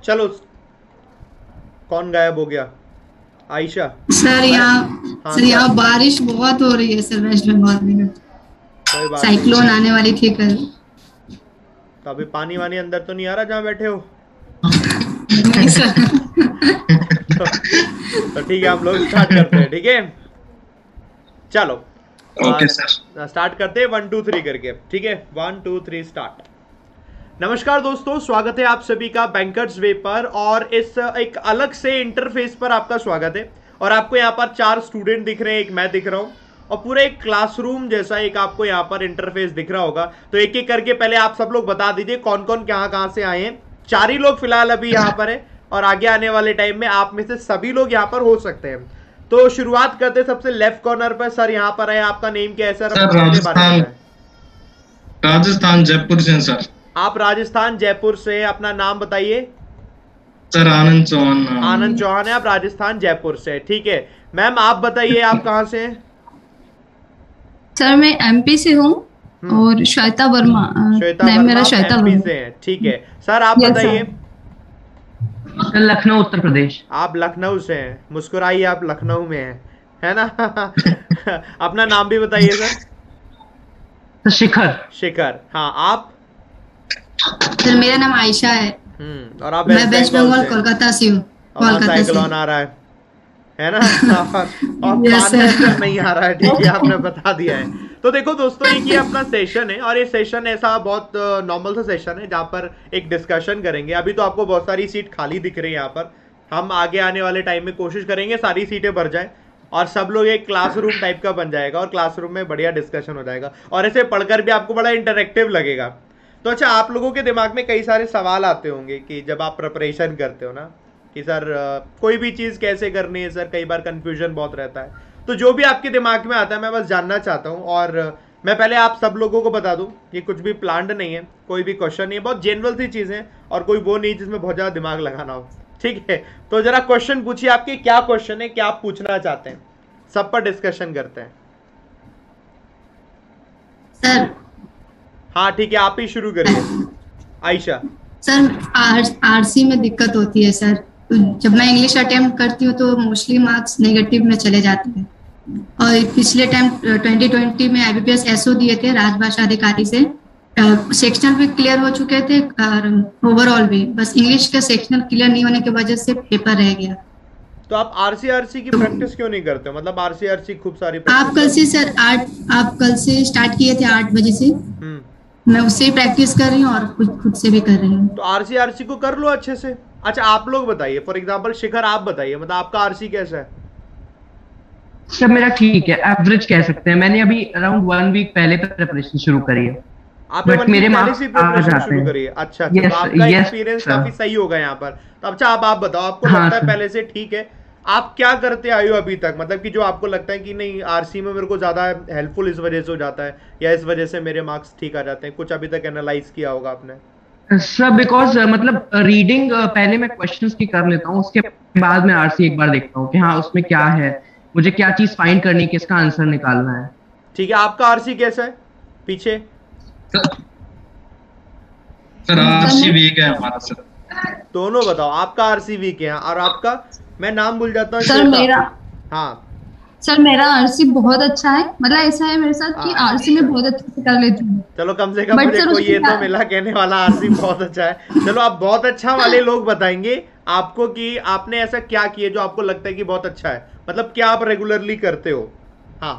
चलो, कौन गायब हो गया? आयशा। सर हाँ सर सर, यहाँ बारिश बहुत हो रही है सर, वेस्ट बंगाल में। कोई बात नहीं। साइक्लोन आने वाली थी कल। तो अभी पानी वानी अंदर तो नहीं आ रहा जहाँ बैठे हो? नहीं सर। तो ठीक है, हम लोग स्टार्ट करते हैं, ठीक है? चलो, ओके सर। स्टार्ट करते हैं 1 2 3 करके, ठीक है? 1 2 3 स्टार्ट। नमस्कार दोस्तों, स्वागत है आप सभी का बैंकर्स वे पर, और इस एक अलग से इंटरफेस पर आपका स्वागत है। और आपको यहाँ पर 4 स्टूडेंट दिख रहे हैं, एक मैं दिख रहा हूँ, और पूरा एक क्लासरूम जैसा एक आपको यहाँ पर इंटरफेस दिख रहा होगा। तो एक एक करके पहले आप सब लोग बता दीजिए कौन कौन कहाँ कहाँ से आए हैं। 4 ही लोग फिलहाल अभी यहाँ पर है, और आगे आने वाले टाइम में आप में से सभी लोग यहाँ पर हो सकते हैं। तो शुरुआत करते हैं सबसे लेफ्ट कॉर्नर पर। सर यहाँ पर है, आपका नेम क्या है सर? सर राजस्थान, राजस्थान जयपुर से सर। आप राजस्थान जयपुर से, अपना नाम बताइए। सर आनंद चौहान। आनंद चौहान है, आप राजस्थान जयपुर से, ठीक है। मैम आप बताइए आप कहाँ से हैं? सर मैं एमपी से हूँ, और श्वेता वर्मा। श्वेता नाम वर्मा, मेरा आप श्वेता एमपी वर्मा। से हैं, ठीक है। सर आप यस बताइए। सर। लखनऊ उत्तर प्रदेश। आप लखनऊ से हैं, मुस्कुराइए, आप लखनऊ में हैं, है ना? अपना नाम भी बताइए सर। शिखर। शिखर, हाँ। आप? सर मेरा नाम आयशा है। और आप मैं वेस्ट बंगाल से? कोलकाता से हूँ। और वहाँ कोलकाता से। साइक्लोन आ रहा है ना? और यस पानी सर। अंदर नहीं आ रहा है, ठीक है, आपने बता दिया है। तो देखो दोस्तों, ये अपना सेशन है, और ये सेशन ऐसा बहुत नॉर्मल सा सेशन है जहाँ पर एक डिस्कशन करेंगे। अभी तो आपको बहुत सारी सीट खाली दिख रही है यहाँ पर। हम आगे आने वाले टाइम में कोशिश करेंगे सारी सीटें भर जाए, और सब लोग एक क्लासरूम टाइप का बन जाएगा, और क्लासरूम में बढ़िया डिस्कशन हो जाएगा, और ऐसे पढ़कर भी आपको बड़ा इंटरेक्टिव लगेगा। तो अच्छा, आप लोगों के दिमाग में कई सारे सवाल आते होंगे कि जब आप प्रिपरेशन करते हो ना, कि सर कोई भी चीज़ कैसे करनी है सर, कई बार कंफ्यूजन बहुत रहता है। तो जो भी आपके दिमाग में आता है मैं बस जानना चाहता हूँ, और मैं पहले आप सब लोगों को बता दूं, ये कुछ भी प्लान्ड नहीं है, कोई भी क्वेश्चन नहीं है, बहुत जनरल सी चीज़ें, और कोई वो नहीं जिसमें बहुत ज़्यादा दिमाग लगाना हो, ठीक है? तो जरा क्वेश्चन पूछिए, आपके क्या क्वेश्चन है, क्या आप पूछना चाहते हैं, सब पर डिस्कशन करते हैं। सर हाँ ठीक है, आप ही शुरू करिए, आयशा। सर आरसी में दिक्कत होती है सर। जब मैं इंग्लिश अटेम्प्ट करती हूँ तो मोस्टली मार्क्स नेगेटिव में चले जाते हैं। और पिछले टाइम 2020 में आईबीपीएस एसओ दिए थे राजभाषा अधिकारी से। सेक्शनल भी क्लियर हो चुके थे, और ओवरऑल भी, बस इंग्लिश का सेक्शनल क्लियर नहीं होने की वजह से पेपर रह गया। तो आप आरसीआरसी की प्रैक्टिस क्यों नहीं करते? मतलब आरसीआरसी खूब सारी आप कल से सर आप कल से स्टार्ट किए थे 8 बजे से। मैं उससे ही प्रैक्टिस कर रही हूँ, और खुद से भी कर रही हूँ। तो आरसीआरसी को कर लो अच्छे से। अच्छा आप लोग बताइए, फॉर एग्जांपल शिखर आप बताइए, मतलब आपका आरसी कैसा है? सब मेरा ठीक है, एवरेज कह सकते हैं। मैंने अभी अराउंड 1 वीक पहले प्रिपरेशन शुरू करी है, बट मेरे मार्क्स प्रिपरेशन शुरू करी है। अच्छा, तो आपका एक्सपीरियंस काफी सही होगा यहाँ पर। तो अच्छा अब आप बताओ, आपको लगता है पहले से ठीक है, आप क्या करते आए हो अभी तक? मतलब कि जो आपको लगता है कि नहीं आरसी में मेरे को ज्यादा हेल्पफुल इस वजह से हो जाता है, या इस वजह से मेरे मार्क्स ठीक आ जाते हैं, कुछ अभी तक एनालाइज किया होगा आपने? सब बिकॉज मतलब रीडिंग पहले मैं क्वेश्चंस की कर लेता हूँ, उसके बाद मैं आरसी एक बार देखता हूँ कि हाँ उसमें क्या है, मुझे क्या चीज फाइंड करनी है, किसका आंसर निकालना है। ठीक है, आपका आरसी कैसा है पीछे? सर आरसी वीक है हमारा सर। दोनों बताओ, आपका आरसी वीक है और आपका? मैं नाम भूल जाता हूँ। सर मेरा, हाँ सर मेरा आरसी बहुत अच्छा है। मतलब ऐसा है मेरे साथ कि आरसी में बहुत अच्छे से कर लेती हूँ। चलो कम से कम मुझे कोई ये तो मिला कहने वाला आरसी बहुत अच्छा है। चलो आप बहुत अच्छा वाले लोग बताएंगे आपको कि आपने ऐसा क्या किया जो आपको लगता है कि बहुत अच्छा है, मतलब क्या आप रेगुलरली करते हो? हाँ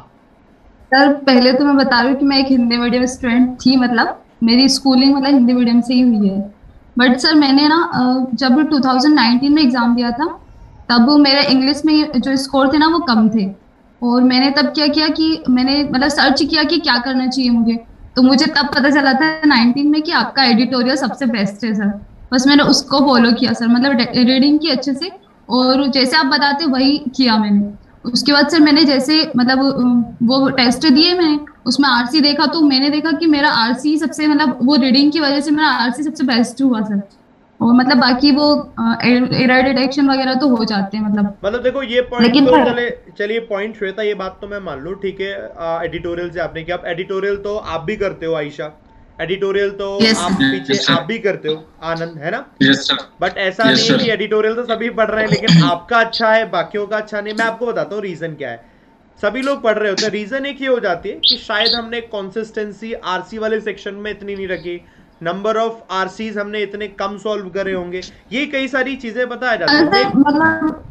सर पहले तो मैं बता रही हूँ कि मैं एक हिंदी मीडियम स्टूडेंट थी, मतलब मेरी स्कूलिंग मतलब हिंदी मीडियम से ही हुई है। बट सर मैंने ना जब 2019 में एग्जाम दिया था, तब मेरे इंग्लिश में जो स्कोर थे ना वो कम थे, और मैंने तब क्या किया कि मैंने मतलब सर्च किया कि क्या करना चाहिए मुझे। तो मुझे तब पता चला था 19 में कि आपका एडिटोरियल सबसे बेस्ट है सर। बस मैंने उसको फॉलो किया सर, मतलब रीडिंग की अच्छे से, और जैसे आप बताते वही किया मैंने। उसके बाद सर मैंने जैसे मतलब वो टेस्ट दिए, मैंने उसमें आरसी देखा, तो मैंने देखा कि मेरा आरसी सबसे मतलब वो रीडिंग की वजह से मेरा आरसी सबसे बेस्ट हुआ सर। और मतलब बाकी वो एरर डिटेक्शन वगैरह तो हो जाते हैं मतलब देखो ये पॉइंट तो चलिए पॉइंट श्वेता, ये बात तो मैं मान लूँ, ठीक है, एडिटोरियल से आपने किया। अब एडिटोरियल तो आप भी करते हो आयशा, एडिटोरियल तो Yes, आप sir. पीछे Yes, sir. आप भी करते हो आनंद, है ना? Yes sir. बट ऐसा Yes, नहीं है sir. कि एडिटोरियल तो सभी पढ़ रहे हैं लेकिन आपका अच्छा है बाकियों का अच्छा नहीं। मैं आपको बताता हूँ रीजन क्या है। सभी लोग पढ़ रहे होते हैं, रीजन एक ये हो जाती है कि शायद हमने कंसिस्टेंसी आरसी वाले सेक्शन में इतनी नहीं रखी, नंबर ऑफ आरसीज हमने इतने कम सॉल्व करे होंगे, ये कई सारी चीजें बताया जाती सर है। मतलब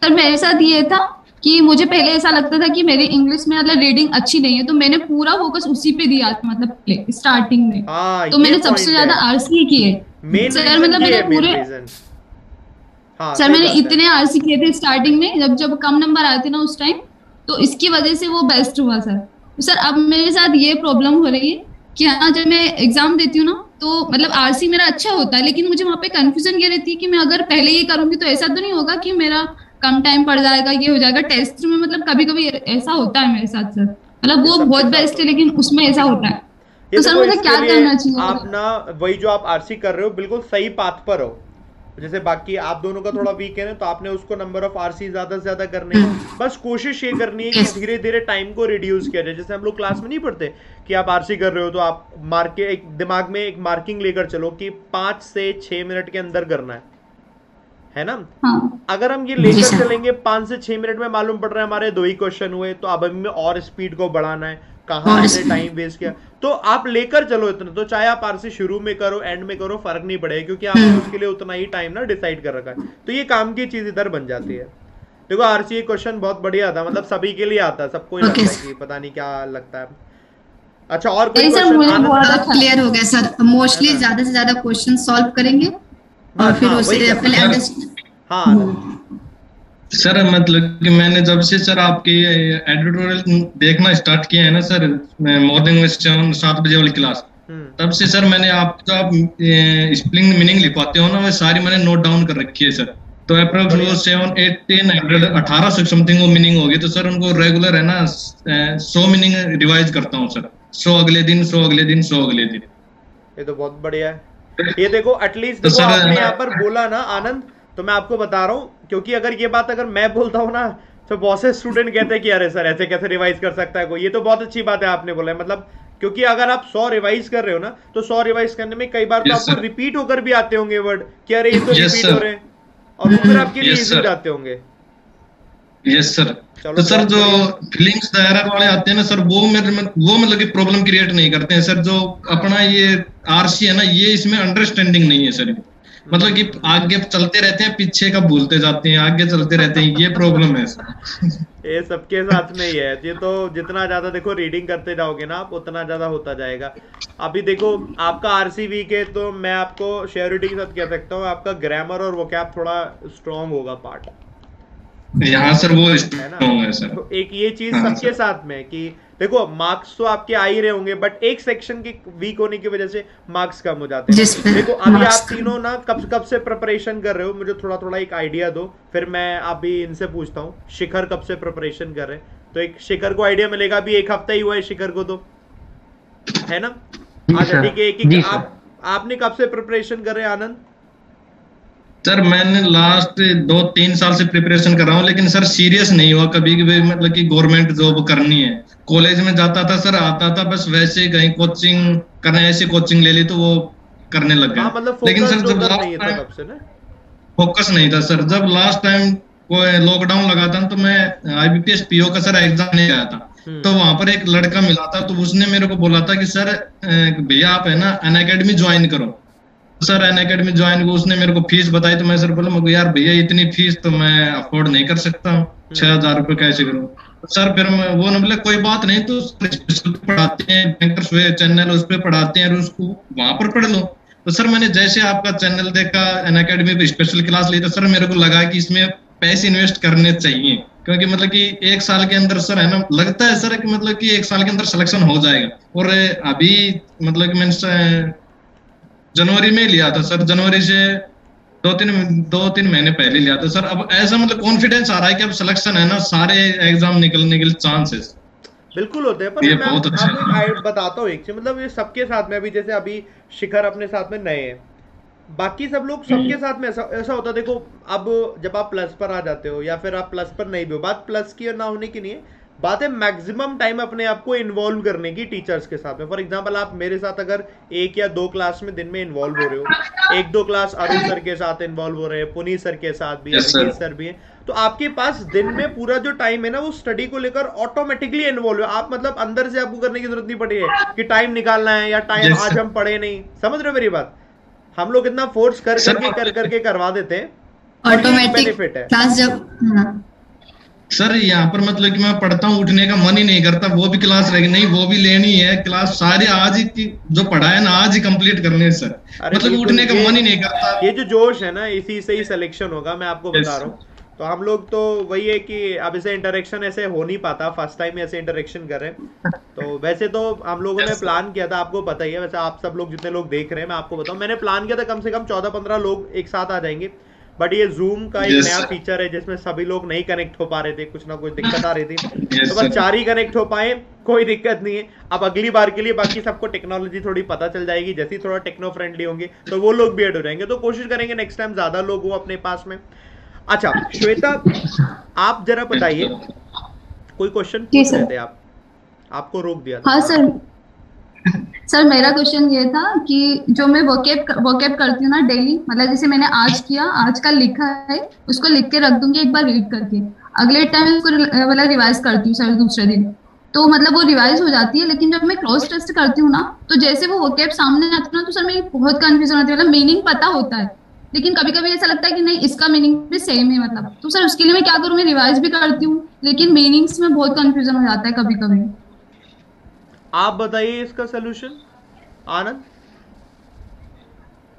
सर मेरे साथ ये था कि मुझे पहले ऐसा लगता था कि मेरी इंग्लिश में मतलब रीडिंग अच्छी नहीं है, तो मैंने पूरा फोकस उसी पे दिया था, मतलब पहले स्टार्टिंग में। हाँ, तो ये मैंने point सबसे ज्यादा है। आरसी किए मेन सर, रीजन मतलब ये मैंने है, मेन पूरे रीजन। हाँ, सर सही मैंने बात है। इतने आरसी किए थे स्टार्टिंग में, जब जब कम नंबर आए थे ना उस टाइम, तो इसकी वजह से वो बेस्ट हुआ सर। तो सर अब मेरे साथ ये प्रॉब्लम हो रही है कि हाँ जब मैं एग्जाम देती हूँ ना, तो मतलब आरसी मेरा अच्छा होता है, लेकिन मुझे वहां पे कंफ्यूजन ये रहती है कि मैं अगर पहले ये करूंगी तो ऐसा तो नहीं होगा कि मेरा कम टाइम पड़ जाएगा, ये हो जाएगा टेस्ट में। मतलब कभी कभी ऐसा होता है मेरे साथ सर, मतलब ये वो सबके बहुत साथ बेस्ट है होता है। लेकिन उसमें ऐसा होता है। ये तो सर देखो मुझे इसके क्या लिए करना चाहिए आप मतलब? ना वही जो आप आरसी कर रहे हो बिल्कुल सही पाथ पर हो। जैसे बाकी आप दोनों का थोड़ा वीक है ना, तो आपने उसको नंबर ऑफ आरसी ज्यादा से ज्यादा करने हैं। बस कोशिश ये करनी है कि Yes. धीरे धीरे टाइम को रिड्यूस किया जाए। जैसे हम लोग क्लास में नहीं पढ़ते कि आप आरसी कर रहे हो तो आप मार्क के एक दिमाग में एक मार्किंग लेकर चलो कि 5 से 6 मिनट के अंदर करना है ना? हाँ अगर हम ये जी लेकर सर। चलेंगे 5 से 6 मिनट में मालूम पड़ रहा है हमारे 2 ही क्वेश्चन हुए, तो अब हमें और स्पीड को बढ़ाना है, कहाँ और हमने speed। टाइम वेस्ट किया। तो आप लेकर चलो इतना, तो चाहे आप आरसी शुरू में करो एंड में करो फर्क नहीं पड़ेगा, क्योंकि आपने उसके लिए उतना ही टाइम ना डिसाइड कर रखा है। तो ये काम की चीज इधर बन जाती है। देखो आरसी क्वेश्चन बहुत बढ़िया था, मतलब सभी के लिए आता है, सबको ही Okay, लगता है sir। कि पता नहीं क्या लगता है। अच्छा, और कोई नहीं सर क्वेश्चन मुझे आनंद? बहुत आप अच्छा क्लियर हो गए सर, है मोस्टली ना? ज्यादा से ज्यादा क्वेश्चन सॉल्व करेंगे और बस फिर हाँ, वही उसे करना पहले है। अंडरस्टैंड। हाँ आनंद। सर मतलब कि मैंने जब से सर आपके एडिटोरियल देखना स्टार्ट किया है ना सर, मॉर्निंग में 7 बजे वाली क्लास, तब से सर मैंने आप जो आप स्पेलिंग मीनिंग लिखवाते हो ना, वो सारी मैंने नोट डाउन कर रखी है सर। तो अप्रोक्स वो 7 8 10 100 1800 समथिंग वो मीनिंग होगी। तो सर उनको रेगुलर है ना 100 मीनिंग रिवाइज करता हूँ सर, 100 अगले दिन, 100 अगले दिन, 100 अगले दिन। ये तो बहुत बढ़िया है। ये देखो एटलीस्ट तो देखो सर आपने यहाँ पर बोला ना आनंद, तो मैं आपको बता रहा हूँ, क्योंकि अगर ये बात अगर मैं बोलता हूँ ना तो बहुत से स्टूडेंट कहते हैं कि अरे सर ऐसे कैसे रिवाइज कर सकता है कोई। ये तो बहुत अच्छी बात है आपने बोला है, मतलब क्योंकि अगर आप 100 रिवाइज कर रहे हो ना, तो 100 रिवाइज करने में कई बार तो Yes, आपको sir. रिपीट होकर भी आते होंगे वर्ड कि अरे ये तो Yes, रिपीट sir. हो रहे हैं, और वो फिर आपके लिए Yes, इजी हो sir. जाते होंगे। Yes sir. चलो तो सर बहुत जो बढ़िया। फीलिंग्स दायरा वाले आते हैं ना सर, वो मतलब कि प्रॉब्लम क्रिएट नहीं करते हैं सर। जो अपना ये आरसी है ना, ये इसमें अंडरस्टैंडिंग नहीं है सर। मतलब कि आगे चलते रहते हैं, पीछे का भूलते जाते हैं, आगे चलते रहते हैं, ये प्रॉब्लम है सर। ये सबके साथ में ही है। ये तो जितना ज्यादा देखो रीडिंग करते जाओगे ना आप, उतना ज्यादा होता जाएगा। अभी देखो आपका आरसी वीक है, तो मैं आपको श्योरिटी के साथ कह सकता हूँ आपका ग्रामर और वोकैब थोड़ा स्ट्रॉन्ग होगा पार्ट, यहाँ सर वो है ना? स्ट्रॉन्ग है सर। तो एक ये चीज हाँ, सबके सर। साथ में कि देखो मार्क्स तो आपके आ ही रहे होंगे, बट एक सेक्शन के वीक होने की वजह से मार्क्स कम हो जाते जिस हैं। पे देखो अभी marks आप तीनों ना कब कब से प्रिपरेशन कर रहे हो, मुझे थोड़ा थोड़ा एक आइडिया दो, फिर मैं अभी इनसे पूछता हूँ। शिखर कब से प्रिपरेशन कर रहे हैं, तो एक शिखर को आइडिया मिलेगा। अभी एक हफ्ता ही हुआ है शिखर को, तो है ना? अच्छा सर। ठीक है, जी एक सर। आपने कब से प्रिपरेशन कर रहे हैं आनंद? सर मैंने लास्ट 2-3 साल से प्रिपरेशन कर रहा हूँ, लेकिन सर सीरियस नहीं हुआ कभी भी, मतलब कि गवर्नमेंट जॉब करनी है। कॉलेज में जाता था सर, आता था बस वैसे कहीं कोचिंग करने, ऐसी कोचिंग ले ली तो वो करने लग हाँ गया। मतलब लेकिन सर फोकस जब उधर लास्ट नहीं था टाइम तब से ना। फोकस नहीं था सर, जब लास्ट टाइम कोई लॉकडाउन लगा था तो मैं आईबीपीएस पीओ का सर एग्जाम नहीं गया था। तो वहां पर एक लड़का मिला था, तो उसने मेरे को बोला था कि सर भैया आप है ना अनअकैडमी ज्वाइन करो। सर अनअकैडमी ज्वाइन को उसने मेरे को फीस बताई, तो मैं सर बोला मैं यार भैया इतनी फीस तो मैं अफोर्ड नहीं कर सकता हूँ, 6,000 रुपये कैसे करूँ। तो सर फिर वो ने बोला कोई बात नहीं, तो स्पेशल पढ़ाते हैं, बैंकर्स वे चैनल उस पर पढ़ाते हैं, उसको वहां पर पढ़ लो। तो सर मैंने जैसे आपका चैनल देखा, अनअकैडमी पे स्पेशल क्लास ली, तो सर मेरे को लगा कि इसमें पैसे इन्वेस्ट करने चाहिए, क्योंकि मतलब कि 1 साल के अंदर सर है ना, लगता है सर कि मतलब कि 1 साल के अंदर सिलेक्शन हो जाएगा। और अभी मतलब कि मैंने जनवरी में लिया था सर, जनवरी से 2-3 महीने पहले लिया था सर। अब ऐसा मतलब कॉन्फिडेंस आ रहा है कि अब सिलेक्शन है ना, सारे एग्जाम निकलने के लिए चांसेस बिल्कुल होते हैं। पर ये मैं बहुत अच्छा आपको है। एक बताता हूँ एक चीज, मतलब ये सबके साथ में, अभी जैसे अभी शिखर अपने साथ में नए हैं, बाकी सब लोग सबके साथ में ऐसा होता है। देखो अब जब आप प्लस पर आ जाते हो या फिर आप प्लस पर नहीं भी हो, बात प्लस की और ना होने की नहीं है, बात है मैक्सिमम टाइम अपने आप को इन्वॉल्व करने की टीचर्स के साथ में। फॉर एग्जांपल आप मेरे साथ अगर 1 या 2 क्लास में दिन में इन्वॉल्व हो रहे हो, 1-2 क्लास अरुण सर के साथ इन्वॉल्व हो रहे हैं, पुनीत सर के साथ भी, अभिजीत सर भी हैं, तो आपके पास दिन में पूरा जो टाइम है ना वो स्टडी को लेकर ऑटोमेटिकली इन्वॉल्व है। आप मतलब अंदर से आपको करने की जरूरत नहीं पड़ी है कि टाइम निकालना है या टाइम आज हम पढ़े नहीं। समझ रहे हो मेरी बात? हम लोग इतना फोर्स कर करके करवा देते हैं, ऑटोमेटिक बेनिफिट है क्लास जब सर यहाँ पर मतलब कि मैं पढ़ता हूँ, उठने का मन ही नहीं करता, वो भी क्लास रहेगी नहीं, वो भी लेनी है क्लास, सारे आज ही जो पढ़ा है ना आज ही कंप्लीट करने है सर, मतलब उठने का मन ही नहीं करता। ये जो जोश है ना इसी से ही सिलेक्शन होगा, मैं आपको बता रहा हूँ। तो हम लोग तो वही है कि अब इसे इंटरेक्शन ऐसे हो नहीं पाता, फर्स्ट टाइम ऐसे इंटरेक्शन कर रहे हैं। तो वैसे तो हम लोगों ने प्लान किया था, आपको पता ही है, वैसे आप सब लोग जितने लोग देख रहे हैं मैं आपको बताऊं, मैंने प्लान किया था कम से कम 14-15 लोग एक साथ आ जाएंगे, बट ये जूम का एक नया फीचर है जिसमें सभी लोग नहीं कनेक्ट हो पा रहे थे, कुछ ना कुछ दिक्कत आ रही थी, तो बस 4 ही कनेक्ट हो पाए, कोई दिक्कत नहीं है। अब अगली बार के लिए बाकी सबको टेक्नोलॉजी थोड़ी पता चल जाएगी, जैसे ही थोड़ा टेक्नो फ्रेंडली होंगे तो वो लोग भी ऐड हो जाएंगे, तो कोशिश करेंगे नेक्स्ट टाइम ज्यादा लोग हो अपने पास में। अच्छा श्वेता, आप जरा बताइए, कोई क्वेश्चन पूछ रहे थे आप, आपको रोक दिया था। हाँ सर मेरा क्वेश्चन ये था कि जो मैं वोकेब करती हूँ ना डेली, मतलब जैसे मैंने आज किया, आज का लिखा है उसको लिख के रख दूंगी एक बार रीड करके, अगले टाइम उसको मतलब रिवाइज करती हूँ सर दूसरे दिन, तो मतलब वो रिवाइज हो जाती है। लेकिन जब मैं क्रॉस टेस्ट करती हूँ ना, तो जैसे वो वोकेब सामने आता है ना, तो सर मेरी बहुत कंफ्यूजन होती है, मतलब मीनिंग पता होता है लेकिन कभी कभी ऐसा लगता है कि नहीं इसका मीनिंग भी सेम है, मतलब तो सर उसके लिए मैं क्या करूँ? मैं रिवाइज भी करती हूँ लेकिन मीनिंग्स में बहुत कंफ्यूजन हो जाता है कभी कभी। आप बताइए इसका सोल्यूशन आनंद।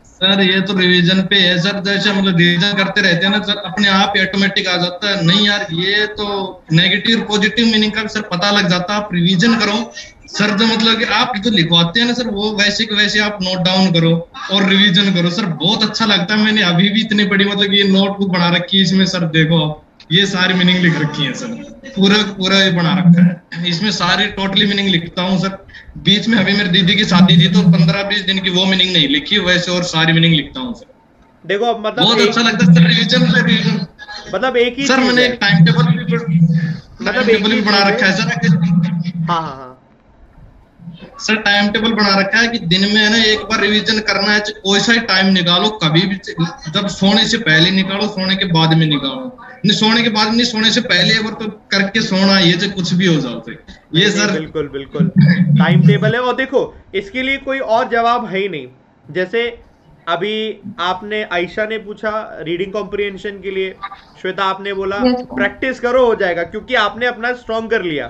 सर ये तो रिवीजन पे है सर, जैसे मतलब रिवीजन करते रहते हैं ना सर, अपने आप ही ऑटोमेटिक आ जाता है। नहीं यार ये तो नेगेटिव पॉजिटिव मीनिंग का सर पता लग जाता है, आप रिवीजन करो सर, जो मतलब कि आप जो लिखवाते हैं ना सर वो वैसे के वैसे आप नोट डाउन करो और रिवीजन करो सर, बहुत अच्छा लगता है। मैंने अभी भी इतनी बड़ी मतलब ये नोटबुक बना रखी है, इसमें सर देखो ये सारी मीनिंग लिख रखी है सर, पूरा ये बना रखा है, इसमें सारी टोटली मीनिंग लिखता हूँ सर। बीच में अभी मेरी दीदी की शादी थी तो 15-20 दिन की वो मीनिंग नहीं लिखी, वैसे और सारी मीनिंग लिखता हूँ सर। देखो अब मतलब बहुत अच्छा लगता है सर रिवीजन, मतलब एक ही सर मैंने एक टाइम टेबल भी बना रखा है सर। हाँ सर टाइम टेबल बना रखा है कि दिन में है ना एक बार रिवीजन करना है, कोई सा ही टाइम निकालो, कभी भी, जब सोने से पहले निकालो, सोने के बाद में निकालो, नहीं सोने के बाद नहीं, सोने से पहले अगर तो करके सोना, ये जो कुछ भी हो जाओ ये सर बिल्कुल टाइम टेबल है। और देखो इसके लिए कोई और जवाब है ही नहीं, जैसे अभी आपने आयशा ने पूछा रीडिंग कॉम्प्रिहेंशन के लिए, श्वेता आपने बोला प्रैक्टिस करो हो जाएगा, क्योंकि आपने अपना स्ट्रॉन्ग कर लिया।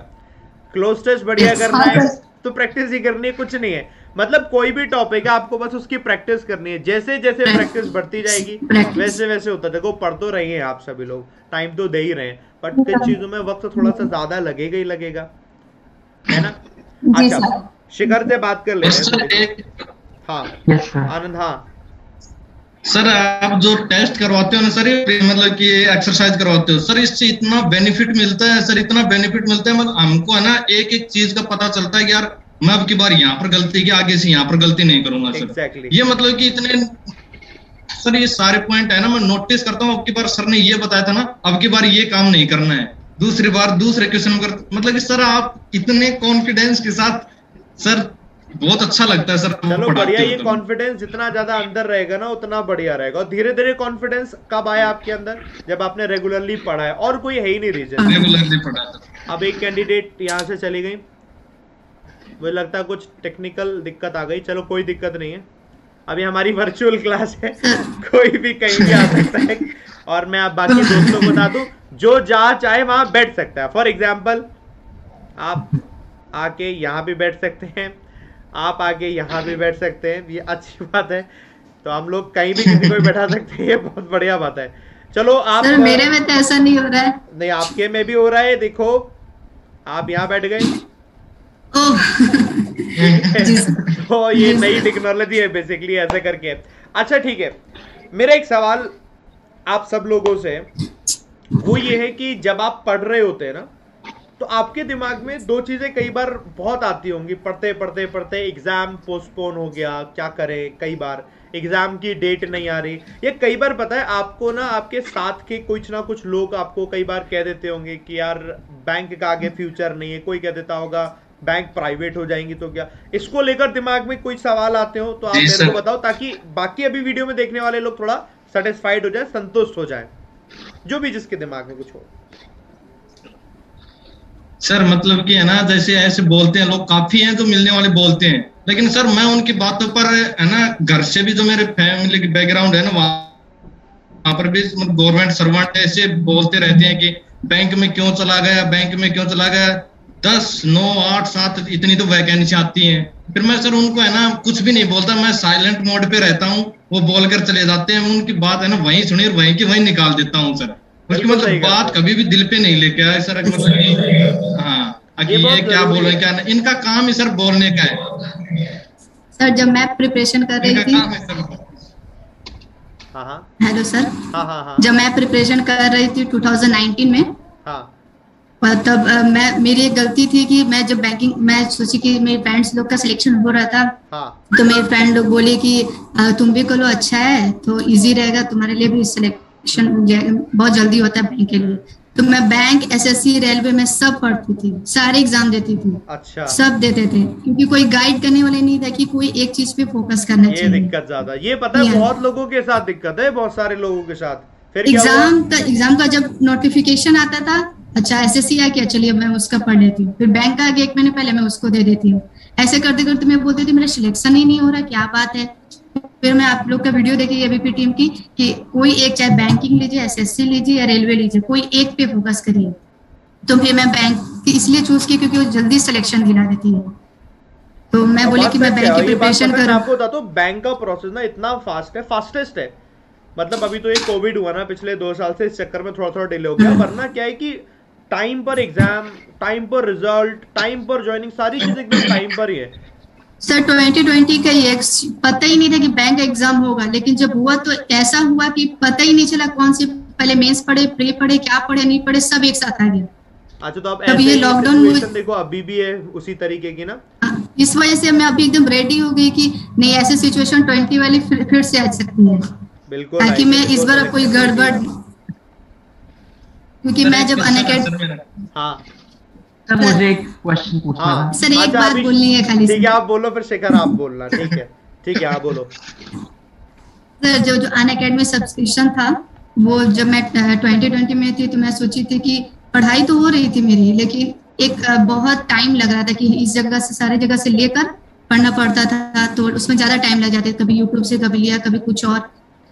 क्लोज टेस्ट बढ़िया करना है तो प्रैक्टिस ही करनी है, कुछ नहीं है। मतलब कोई भी टॉपिक है आपको बस उसकी प्रैक्टिस करनी है, जैसे जैसे प्रैक्टिस बढ़ती जाएगी वैसे वैसे होता है। देखो पढ़ तो रहे हैं आप सभी लोग, टाइम तो दे ही रहे हैं, बट कुछ चीजों में वक्त थोड़ा सा ज्यादा लगेगा ही लगेगा, है ना। अच्छा शिखर से बात कर लेते हैं। हाँ आनंद। हाँ सर आप जो टेस्ट करवाते हो ना सर, मतलब कि एक्सरसाइज करवाते हो सर, इससे इतना बेनिफिट मिलता है सर, इतना बेनिफिट मिलता है, मतलब हमको है ना एक एक चीज का पता चलता है कि यार मैं अब की बार यहाँ पर गलती की, आगे से यहाँ पर गलती नहीं करूंगा सर। exactly. ये मतलब कि इतने सर ये सारे पॉइंट है ना, मैं नोटिस करता हूँ। अब की बार सर ने ये बताया था ना, अब की बार ये काम नहीं करना है, दूसरी बार दूसरे क्वेश्चन कर, मतलब कि सर आप इतने कॉन्फिडेंस के साथ सर, बहुत अच्छा लगता है सर। चलो बढ़िया, ये कॉन्फिडेंस जितना ज्यादा अंदर रहेगा ना उतना बढ़िया रहेगा। और धीरे धीरे कॉन्फिडेंस कब आया आपके अंदर? जब आपने रेगुलरली पढ़ा है, और कोई है ही नहीं रीजन। रेगुलरली पढ़ा था। अब एक कैंडिडेट यहाँ से चली गई, मुझे लगता है कुछ टेक्निकल दिक्कत आ गई, चलो कोई दिक्कत नहीं है, अभी हमारी वर्चुअल क्लास है, कोई भी कहीं भी आ सकता है। और मैं आप बाकी दोस्तों को बता दूं, जो जहाँ चाहे वहां बैठ सकता है। फॉर एग्जाम्पल आप आके यहाँ भी बैठ सकते हैं, आप आके यहाँ भी बैठ सकते हैं, ये अच्छी बात है। तो हम लोग कहीं भी किसी को भी बैठा सकते हैं, ये बहुत बढ़िया बात है। चलो आप सर मेरे में तो ऐसा नहीं हो रहा है। नहीं आपके में भी हो रहा है, देखो आप यहाँ बैठ गए। तो ये नई टेक्नोलॉजी है बेसिकली, ऐसे करके। अच्छा ठीक है, मेरा एक सवाल आप सब लोगों से वो ये है कि जब आप पढ़ रहे होते हैं ना, तो आपके दिमाग में दो चीजें कई बार बहुत आती होंगी, पढ़ते पढ़ते पढ़ते एग्जाम पोस्टपोन हो गया, क्या करें, कई बार एग्जाम की डेट नहीं आ रही, ये कई बार पता है आपको ना आपके साथ के कुछ ना कुछ लोग आपको कई बार कह देते होंगे कि यार बैंक का आगे फ्यूचर नहीं है, कोई कह देता होगा बैंक प्राइवेट हो जाएंगी तो क्या, इसको लेकर दिमाग में कोई सवाल आते हो तो आप मेरे को बताओ, ताकि बाकी अभी वीडियो में देखने वाले लोग थोड़ा सेटिस्फाइड हो जाए, संतुष्ट हो जाए, जो भी जिसके दिमाग में कुछ हो। सर मतलब कि है ना, जैसे ऐसे बोलते हैं लोग, काफी हैं जो मिलने वाले बोलते हैं, लेकिन सर मैं उनकी बातों पर है ना, घर से भी जो मेरे फैमिली की बैकग्राउंड है ना, वहां पर भी गवर्नमेंट सर्वेंट ऐसे बोलते रहते हैं कि बैंक में क्यों चला गया, बैंक में क्यों चला गया, 10, 9, 8, 7 इतनी तो वैकेंसी आती है। फिर मैं सर उनको है ना कुछ भी नहीं बोलता, मैं साइलेंट मोड पे रहता हूँ, वो बोलकर चले जाते हैं, उनकी बात है ना वहीं सुनी और वहीं की वहीं निकाल देता हूँ सर। उसकी मतलब बात कभी भी दिल पे नहीं लेके आए सर, मतलब हाँ कि ये क्या बोल रहे हैं क्या नहीं, इनका काम ही सर बोलने का है सर। जब मैं प्रिपरेशन कर रही थी, हेलो सर, जब मैं प्रिपरेशन कर रही थी 2019 में, तब मेरी एक गलती थी कि मैं जब बैंकिंग, मैं सोची कि मेरे फ्रेंड्स लोग का सिलेक्शन हो रहा था, तो मेरे फ्रेंड लोग बोले कि तुम भी करो, अच्छा है तो इजी रहेगा तुम्हारे लिए भी, सिलेक्शन बहुत जल्दी होता है बैंक के लिए। तो मैं बैंक, एसएससी, रेलवे में सब पढ़ती थी, सारे एग्जाम देती थी। अच्छा। सब देते थे क्योंकि कोई गाइड करने वाले नहीं था कि कोई एक चीज पे फोकस करना चाहिए। ये दिक्कत ज्यादा, ये पता है बहुत लोगों के साथ दिक्कत है, बहुत सारे लोगों के साथ। फिर एग्जाम का जब नोटिफिकेशन आता था, अच्छा एसएससी आ गया, चलिए मैं उसका पढ़ लेती हूँ, फिर बैंक का आ गया 1 महीने पहले, मैं उसको दे देती हूँ। ऐसे करते करते मैं बोलती थी मेरा सिलेक्शन ही नहीं हो रहा, क्या बात है। फिर मैं आप लोग का वीडियो देखी एबीपी टीम की कि कोई एक, चाहे बैंकिंग लीजिए, एसएससी लीजिए या रेलवे लीजिए, कोई एक पे फोकस करिए। तो फिर मैं बैंक इसलिए चूज की क्योंकि वो जल्दी सिलेक्शन दिला देती है। तो मैं बोली कि मैं बैंक की प्रिपरेशन करूं। आपको बता दो, बैंक का प्रोसेस ना इतना फास्ट है, फास्टेस्ट है। मतलब अभी तो ये कोविड हुआ ना पिछले 2 साल से, इस चक्कर में थोड़ा थोड़ा डिले हो गया, वरना क्या है कि टाइम पर एग्जाम, टाइम पर रिजल्ट, टाइम पर ज्वाइनिंग, सारी चीज एकदम टाइम पर ही है। सर 2020 का ये पता ही नहीं था कि बैंक एग्जाम होगा, लेकिन जब हुआ तो ऐसा हुआ कि पता ही नहीं चला कौन सी पहले मेंस पढ़े, प्री पढ़े, क्या पढ़े नहीं पढ़े, सब एक साथ आ गया। अच्छा, तो अब ऐसे लॉकडाउन में देखो अभी भी है उसी तरीके की ना, इस वजह से मैं अभी एकदम रेडी हो गई कि नहीं, ऐसे सिचुएशन 20 वाली फिर से आ सकती है। बिल्कुल, ताकि मैं इस बार कोई गड़बड़, क्योंकि मैं जब अनअकैडमी, हाँ सर मुझे एक क्वेश्चन पूछना था सर, एक बात बोलनी है खाली। ठीक है आप बोलो, फिर शेखर आप बोलना। ठीक है ठीक है आप बोलो। सर जो अनअकैडमी सब्सक्रिप्शन था, वो जब मैं 2020 में थी तो मैं सोची थी कि पढ़ाई तो हो रही थी मेरी, लेकिन एक बहुत टाइम लग रहा था कि इस जगह से सारे जगह से लेकर पढ़ना पड़ता था, तो उसमें ज्यादा टाइम लग जाता, कभी यूट्यूब से कभी लिया, कभी कुछ और।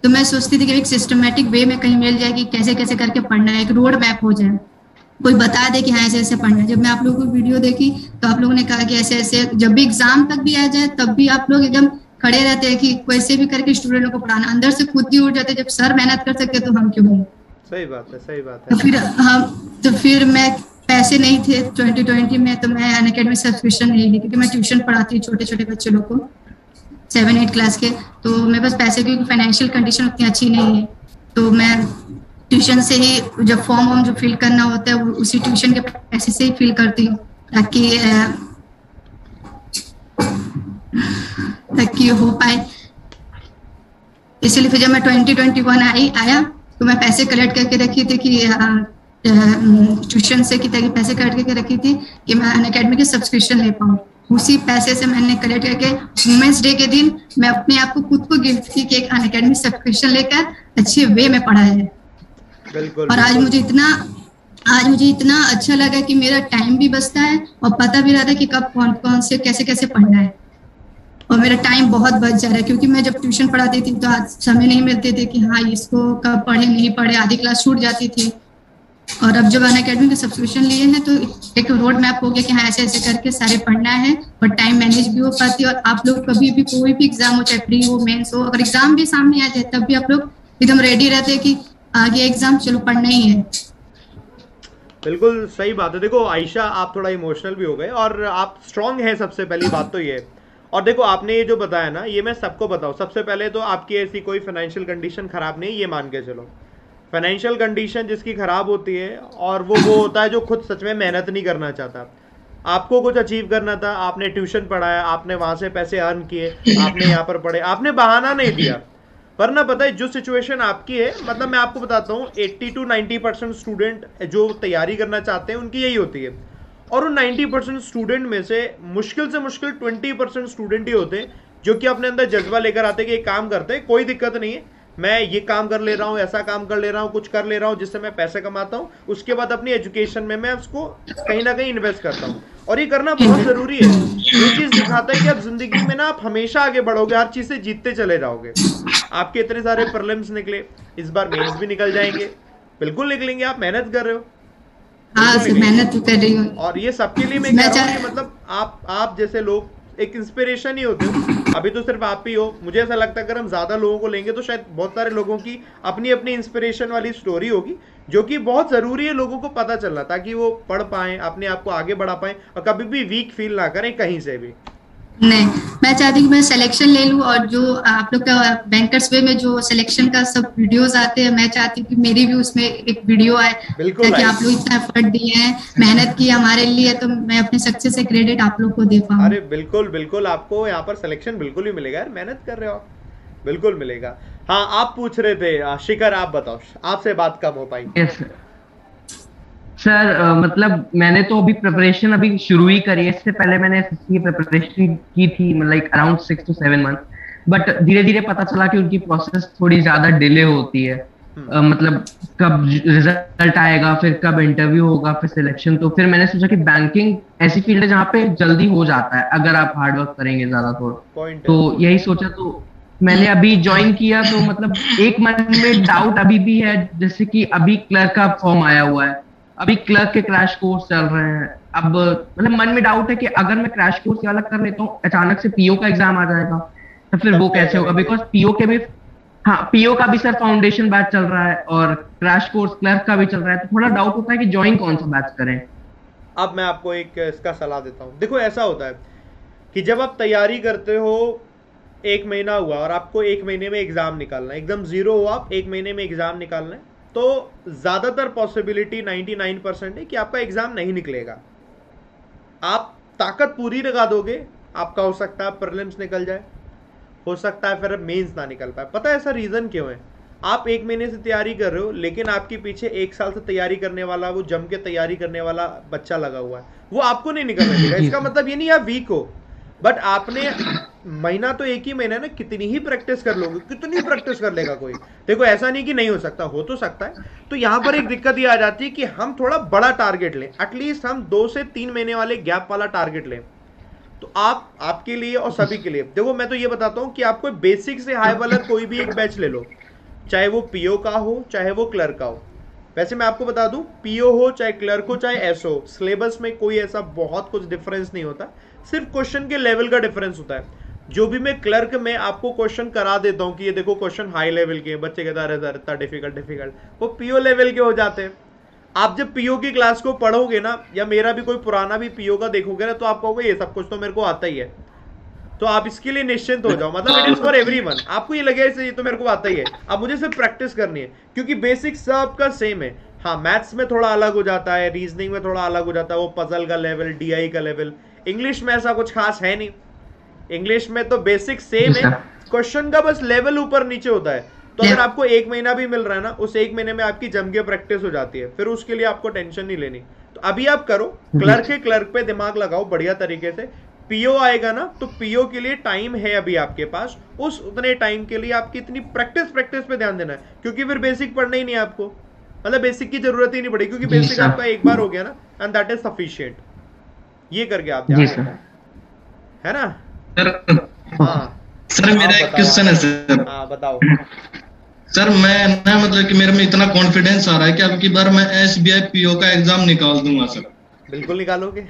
तो मैं सोचती थी कि एक सिस्टमेटिक वे में कहीं मिल जाए कि कैसे कैसे करके पढ़ना है, एक रोड मैप हो जाए, कोई बता दे कि हाँ ऐसे ऐसे पढ़ना है। जब मैं आप लोगों को वीडियो देखी तो आप लोगों ने कहा कि ऐसे ऐसे, जब भी एग्जाम तक भी आ जाए तब भी आप लोग एकदम खड़े रहते हैं कि कैसे भी करके स्टूडेंटों को पढ़ाना, अंदर से खुद ही उठ जाते, जब सर मेहनत कर सकते तो हम क्यों नहीं। सही बात है, सही बात है। तो फिर मैं, पैसे नहीं थे 2020 में, तो मैं अनअकैडमी सब्सक्रिप्शन नहीं ली, क्योंकि मैं ट्यूशन पढ़ाती हूँ छोटे छोटे बच्चे लोग को, 7-8 क्लास के। तो मेरे पास पैसे की फाइनेंशियल कंडीशन उतनी अच्छी नहीं है, तो मैं ट्यूशन से ही जब फॉर्म जो फिल करना होता है उसी ट्यूशन के पैसे से ही फिल करती हूँ, ताकि हो पाए। इसलिए फिर जब मैं 2021 आया तो मैं पैसे कलेक्ट करके रखी थी कि ट्यूशन से कि पैसे कलेक्ट करके रखी थी कि मैं अनअकैडमी की सब्सक्रिप्शन ले पाऊँ। उसी पैसे से मैंने कलेक्ट करके वुमेन्स डे के दिन मैं अपने आप को खुद को गिफ्ट की कि एक अनअकैडमी सब्सक्रिप्शन लेकर अच्छे वे में पढ़ा है। बिल्कुल, और आज मुझे इतना अच्छा लगा कि मेरा टाइम भी बचता है और पता भी रहता है कि कब कौन से कैसे कैसे पढ़ना है, और मेरा टाइम बहुत बच जा रहा है। क्योंकि मैं जब ट्यूशन पढ़ाती थी तो आज समय नहीं मिलते थे कि हाँ इसको कब पढ़े नहीं पढ़े, आधी क्लास छूट जाती थी। और अब जब अनअकैडमी का सब्सक्रिप्शन लिए हैं तो एक रोड मैप हो गया कि हाँ ऐसे ऐसे करके सारे पढ़ना है, और टाइम मैनेज भी हो पाती है। और आप लोग कभी भी कोई भी एग्जाम हो, चाहे प्री हो, मेंस हो, अगर एग्जाम भी सामने आ जाए तब भी आप लोग एकदम रेडी रहते हैं कि आगे एग्जाम चलो पढ़ना ही है। बिल्कुल सही बात है। देखो आयशा, आप थोड़ा इमोशनल भी हो गए और आप स्ट्रांग हैं, सबसे पहली बात तो ये। और देखो आपने ये जो बताया ना, ये मैं सबको बताऊं, सबसे पहले तो आपकी ऐसी कोई फाइनेंशियल कंडीशन खराब नहीं, ये मान के चलो। फाइनेंशियल कंडीशन जिसकी खराब होती है, और वो होता है जो खुद सच में मेहनत नहीं करना चाहता। आपको कुछ अचीव करना था, आपने ट्यूशन पढ़ाया, आपने वहां से पैसे अर्न किए, आपने यहाँ पर पढ़े, आपने बहाना नहीं दिया। वरना पता है जो सिचुएशन आपकी है, मतलब मैं आपको बताता हूँ 80 to 90% स्टूडेंट जो तैयारी करना चाहते हैं उनकी यही होती है। और उन 90% स्टूडेंट में से मुश्किल 20% स्टूडेंट ही होते हैं जो कि अपने अंदर जज्बा लेकर आते हैं कि एक काम करते हैं, कोई दिक्कत नहीं है, मैं ये काम कर ले रहा हूँ, ऐसा काम कर ले रहा हूँ, कुछ कर ले रहा हूँ जिससे मैं पैसे कमाता हूँ, उसके बाद अपनी एजुकेशन में मैं उसको कहीं ना कहीं इन्वेस्ट करता हूँ। और ये करना बहुत जरूरी है। ये चीज दिखाता है कि आप जिंदगी में ना आप हमेशा आगे बढ़ोगे, हर चीज से जीतते चले जाओगे। आपके इतने सारे प्रीलिम्स निकले, इस बार मेंस भी निकल जाएंगे, बिल्कुल निकलेंगे, आप मेहनत कर रहे हो। हाँ सर, मेहनत तो कर रही हूँ। और ये सबके लिए मैं कह रहा हूँ कि मतलब आप जैसे लोग एक इंस्पिरेशन ही होते हो। अभी तो सिर्फ आप ही हो, मुझे ऐसा लगता है अगर हम ज्यादा लोगों को लेंगे तो शायद बहुत सारे लोगों की अपनी अपनी इंस्पिरेशन वाली स्टोरी होगी, जो कि बहुत जरूरी है लोगों को पता चलना, ताकि वो पढ़ पाए, अपने आप को आगे बढ़ा पाए और कभी भी वीक फील ना करें कहीं से भी। नहीं, मैं चाहती हूँ कि मैं सिलेक्शन ले लूँ, और जो आप लोग का बैंकर्स वे में जो सिलेक्शन का सब वीडियोस आते हैं, मैं चाहती हूँ कि मेरी भी उसमें एक वीडियो आए, ताकि आप लोग इतना एफर्ट दिए हैं, मेहनत की हमारे लिए, तो मैं अपने सक्सेस से क्रेडिट आप लोग को दे पाऊँ। अरे बिल्कुल बिल्कुल, आपको यहाँ पर सिलेक्शन बिल्कुल ही मिलेगा यार, मेहनत कर रहे हो आप, बिल्कुल मिलेगा। हाँ, आप पूछ रहे थे शिखर, आप बताओ, आपसे बात कम हो पाई। yes, सर मतलब मैंने तो अभी प्रिपरेशन अभी शुरू ही करी है। इससे पहले मैंने एसएससी की प्रिपरेशन की थी, like around 6 to 7 month, but धीरे धीरे पता चला कि उनकी प्रोसेस थोड़ी ज्यादा डिले होती है। मतलब कब रिजल्ट आएगा, फिर कब इंटरव्यू होगा, फिर सिलेक्शन। तो फिर मैंने सोचा कि बैंकिंग ऐसी फील्ड है जहाँ पे जल्दी हो जाता है अगर आप हार्ड वर्क करेंगे ज्यादा थोड़ा। तो यही सोचा, तो मैंने अभी ज्वाइन किया। तो मतलब एक मन में डाउट अभी भी है, जैसे कि अभी क्लर्क का फॉर्म आया हुआ है, अभी क्लर्क के क्रैश कोर्स चल रहे हैं। अब मतलब मन में डाउट है कि अगर मैं क्रैश कोर्स वाला कर लेता हूँ, अचानक से पीओ का एग्जाम आ जाएगा, तो फिर वो कैसे होगा? बिकॉज पीओ के भी, हाँ, पीओ का भी सर फाउंडेशन बैच चल रहा है और क्रैश कोर्स क्लर्क का भी चल रहा है, तो थोड़ा डाउट होता है कि ज्वाइन कौन सा बैच करें। अब मैं आपको एक इसका सलाह देता हूँ। देखो, ऐसा होता है कि जब आप तैयारी करते हो, 1 महीना हुआ और आपको 1 महीने में एग्जाम निकालना है, एकदम जीरो हो आप, 1 महीने में एग्जाम निकालना है, तो ज्यादातर पॉसिबिलिटी 99% है कि आपका एग्जाम नहीं निकलेगा। आप ताकत पूरी लगा दोगे, आपका हो सकता है प्रीलिम्स निकल जाए, हो सकता है फिर मेंस ना निकल पाए। पता है ऐसा रीजन क्यों है? आप 1 महीने से तैयारी कर रहे हो, लेकिन आपके पीछे 1 साल से तैयारी करने वाला, वो जम के तैयारी करने वाला बच्चा लगा हुआ है, वो आपको नहीं निकलने देगा। इसका मतलब ये नहीं आप वीक हो, बट आपने महीना तो 1 ही महीना ना, कितनी ही प्रैक्टिस कर लोगे, कितनी प्रैक्टिस कर लेगा कोई। देखो, ऐसा नहीं कि नहीं हो सकता, हो तो सकता है। तो यहाँ पर एक दिक्कत ये आ जाती है कि हम थोड़ा बड़ा टारगेट लें, एटलीस्ट हम 2 से 3 महीने वाले गैप वाला टारगेट लें। तो आपके लिए और सभी के लिए, देखो मैं तो ये बताता हूँ कि आपको बेसिक से हाई वाला कोई भी एक बैच ले लो, चाहे वो पीओ का हो, चाहे वो क्लर्क का हो। वैसे मैं आपको बता दूं, पीओ हो चाहे क्लर्क हो चाहे एसओ, सिलेबस में कोई ऐसा बहुत कुछ डिफरेंस नहीं होता, सिर्फ क्वेश्चन के लेवल का डिफरेंस होता है। जो भी मैं क्लर्क में आपको क्वेश्चन करा देता हूं कि ये देखो क्वेश्चन हाई लेवल के, बच्चे कहता है सर इतना डिफिकल्ट, वो पीओ लेवल के हो जाते हैं। आप जब पीओ की क्लास को पढ़ोगे ना, या मेरा भी कोई पुराना भी पीओ का देखोगे ना, तो आप कहोगे ये सब कुछ तो मेरे को आता ही है। तो आप इसके लिए निश्चिंत हो जाओ, मतलब इट इज फॉर एवरीवन। आपको ये लगे ये तो मेरे को आता ही है, अब मुझे सिर्फ प्रैक्टिस करनी है, क्योंकि बेसिक सबका सेम है। हाँ, मैथ्स में थोड़ा अलग हो जाता है, रीजनिंग में थोड़ा अलग हो जाता है, वो पजल का लेवल, डीआई का लेवल। इंग्लिश में ऐसा कुछ खास है नहीं, इंग्लिश में तो बेसिक सेम है, क्वेश्चन का बस लेवल ऊपर नीचे होता है। तो अगर आपको 1 महीना भी मिल रहा है ना, उस 1 महीने में आपकी जम के प्रैक्टिस हो जाती है, फिर उसके लिए आपको टेंशन नहीं लेनी। तो अभी आप करो, क्लर्क पे दिमाग लगाओ बढ़िया तरीके से। पीओ आएगा ना, तो पीओ के लिए टाइम है अभी आपके पास, उस उतने टाइम के लिए आपकी इतनी प्रैक्टिस पे ध्यान देना है, क्योंकि फिर बेसिक पढ़ना ही नहीं है आपको, मतलब बेसिक की जरूरत ही नहीं पड़ेगी, क्योंकि बेसिक आपका एक बार हो गया ना, एंड दैट इज सफिशिएंट। ये करके आप ध्यान रखना, है ना? हाँ सर, मेरा एक क्वेश्चन है सर। हाँ बताओ सर। मैं ना मतलब कि मेरे में इतना कॉन्फिडेंस आ रहा है कि अब की बार मैं एसबीआई पीओ का एग्जाम निकाल दूंगा सर। बिल्कुल निकालोगे।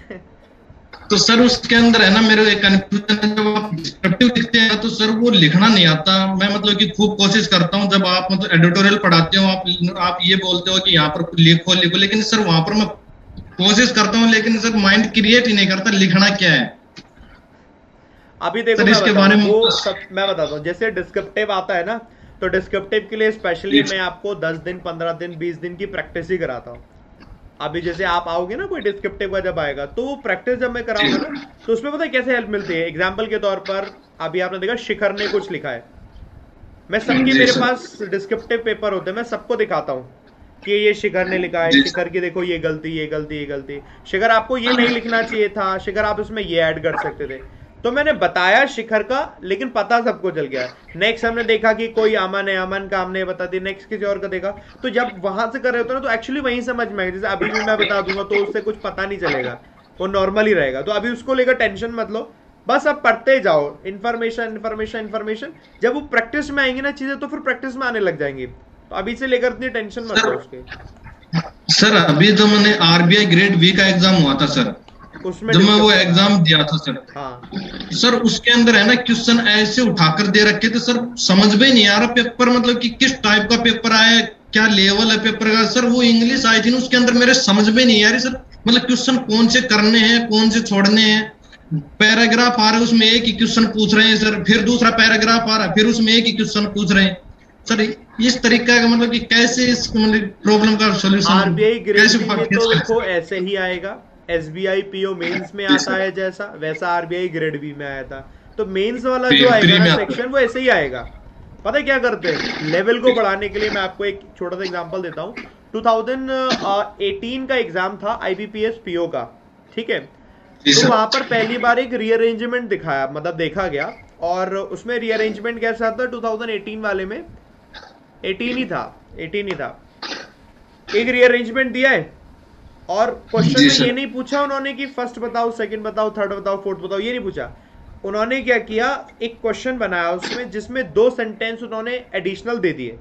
तो सर उसके अंदर है ना मेरे एक कन्फ्यूजन है, जब आप डिस्क्रिप्टिव लिखते हैं तो सर वो लिखना नहीं आता। मैं मतलब कि खूब कोशिश करता हूँ, जब आप मतलब एडिटोरियल पढ़ाते हो, आप ये बोलते हो कि यहाँ पर लिखो, लेकिन सर वहां पर मैं कोशिश करता हूँ, लेकिन सर माइंड क्रिएट ही नहीं करता लिखना क्या है। अभी देखो, मैं बताता हूँ, जैसे डिस्क्रिप्टिव आता है ना, तो डिस्क्रिप्टिव के लिए स्पेशली मैं आपको 10 दिन 15 दिन 20 दिन की प्रैक्टिस ही कराता हूँ। अभी जैसे आप आओगे ना कोई डिस्क्रिप्टिव का जब आएगा तो वो प्रैक्टिस जब मैं कराऊंगा ना तो उसमें पता है कैसे हेल्प मिलती है। एग्जाम्पल के तौर पर अभी आपने देखा शिखर ने कुछ लिखा है, मैं सबके मेरे पास डिस्क्रिप्टिव पेपर होते हैं, मैं सबको दिखाता हूँ कि ये शिखर ने लिखा है, शिखर की देखो ये गलती ये गलती ये गलती, शिखर आपको ये नहीं लिखना चाहिए था, शिखर आप इसमें ये ऐड कर सकते थे। तो मैंने बताया शिखर का, लेकिन पता सबको चल गया। नेक्स्ट हमने देखा कि कोई अमन है, अमन का हमने बता दी, नेक्स्ट किसी और का देखा। तो जब वहां से कर रहे होते ना तो एक्चुअली वहीं समझ में आएगा। जैसे अभी भी मैं बता दूंगा तो उससे कुछ पता नहीं चलेगा, वो नॉर्मल ही रहेगा। तो अभी उसको लेकर टेंशन मत लो, बस अब पढ़ते जाओ, इन्फॉर्मेशन इन्फॉर्मेशन इन्फॉर्मेशन। जब वो प्रैक्टिस में आएंगी ना चीजें तो फिर प्रैक्टिस में आने लग जाएंगी। तो अभी से लेकर इतनी टेंशन मत लो उसके। सर अभी तो मैंने आरबीआई ग्रेड बी का एग्जाम हुआ था सर, उसमें जब मैं वो एग्जाम दिया था सर। हाँ सर उसके अंदर है ना क्वेश्चन ऐसे उठाकर दे रखे थे सर, समझ में नहीं आ रहा पेपर, मतलब कि किस टाइप का पेपर आया है, क्या लेवल है पेपर का। सर वो इंग्लिश आई थी ना, उसके अंदर मेरे समझ में नहीं आ रही सर, मतलब क्वेश्चन कौन से करने हैं कौन से छोड़ने हैं। पैराग्राफ आ रहे उसमें एक ही क्वेश्चन पूछ रहे हैं सर, फिर दूसरा पैराग्राफ आ रहा है फिर उसमें एक ही क्वेश्चन पूछ रहे हैं सर। इस तरीका का मतलब कि कैसे इस मतलब प्रॉब्लम का सॉल्यूशन आरबीआई ग्रेड बी में तो देखो ऐसे ही आएगा। एसबीआई पीओ मेंस में आता है जैसा, वैसा आरबीआई ग्रेड बी में आया था। तो मेंस वाला जो आएगा ना सेक्शन वो ऐसे ही आएगा। पता है क्या करते हैं, लेवल को बढ़ाने के लिए मैं आपको एक छोटा सा एग्जांपल देता हूँ। 2018 का एग्जाम था आईबीपीएस पीओ का, ठीक है। तो वहां पर पहली बार एक रीअरेंजमेंट दिखाया, मतलब देखा गया, और उसमें रीअरेंजमेंट कैसा था 2018 वाले में, 18 ही था। एक रीअरेंजमेंट दिया है और क्वेश्चन में ये नहीं पूछा उन्होंने कि फर्स्ट बताओ, सेकंड बताओ, थर्ड बताओ, फोर्थ बताओ, ये नहीं पूछा। उन्होंने क्या किया, एक क्वेश्चन बनाया उसमें जिसमें 2 सेंटेंस उन्होंने एडिशनल दे दिए,